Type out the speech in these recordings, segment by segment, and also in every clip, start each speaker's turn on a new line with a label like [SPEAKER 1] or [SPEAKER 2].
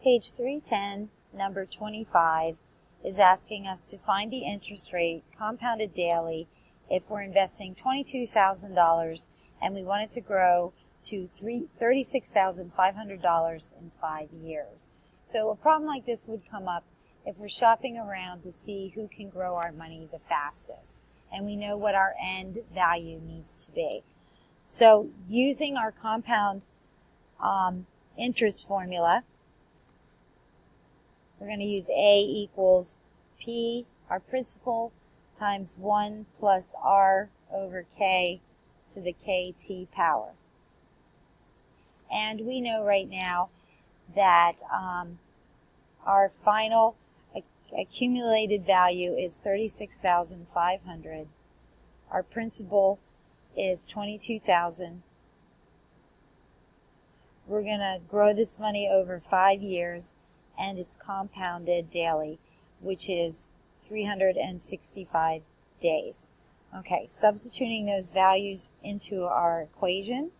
[SPEAKER 1] Page 310, number 25, is asking us to find the interest rate compounded daily if we're investing $22,000 and we want it to grow to $36,500 in 5 years. So a problem like this would come up if we're shopping around to see who can grow our money the fastest, and we know what our end value needs to be. So using our compound interest formula, we're going to use A equals P, our principal, times 1 plus R over K to the KT power. And we know right now that our final accumulated value is $36,500. Our principal is $22,000. We're going to grow this money over 5 years, and it's compounded daily, which is 365 days. Okay, substituting those values into our equation,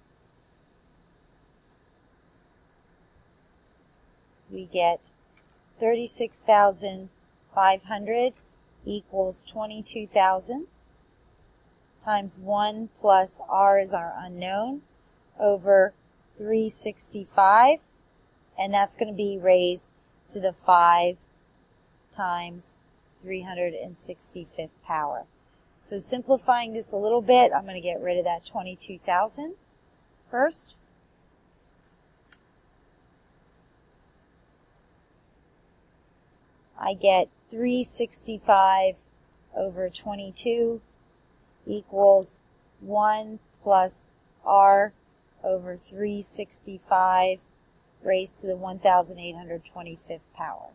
[SPEAKER 1] we get 36,500 equals 22,000 times 1 plus R is our unknown over 365, and that's going to be raised to the 5 times 365th power. So simplifying this a little bit, I'm going to get rid of that 22,000 first. I get 365 over 22 equals 1 plus R over 365 raised to the 1,825th power.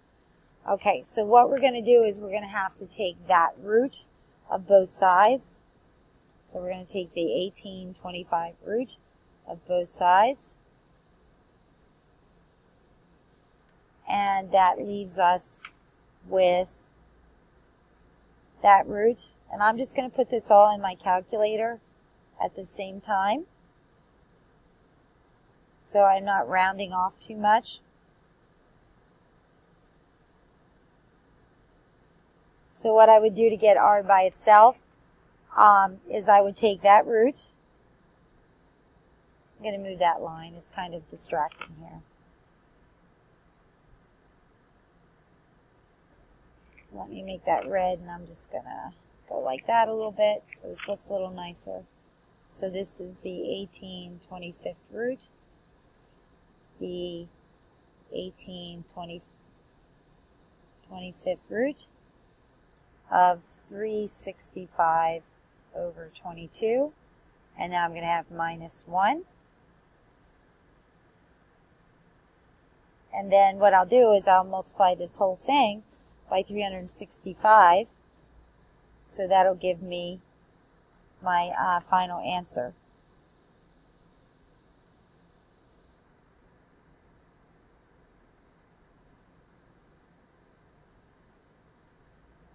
[SPEAKER 1] Okay, so what we're going to do is we're going to have to take that root of both sides. So we're going to take the 1825 root of both sides. And that leaves us with that root. And I'm just going to put this all in my calculator at the same time, so I'm not rounding off too much. So what I would do to get R by itself is I would take that root. I'm going to move that line. It's kind of distracting here. So let me make that red, and I'm just going to go like that a little bit so this looks a little nicer. So this is the 1825th root, the 1825th root of 365 over 22, and now I'm going to have minus 1. And then what I'll do is I'll multiply this whole thing by 365, so that'll give me my final answer.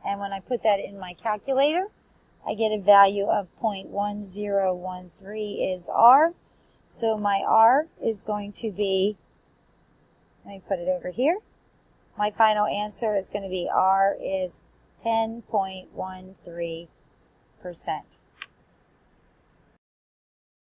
[SPEAKER 1] And when I put that in my calculator, I get a value of 0.1013 is R. So my R is going to be, let me put it over here. My final answer is going to be R is 10.13%.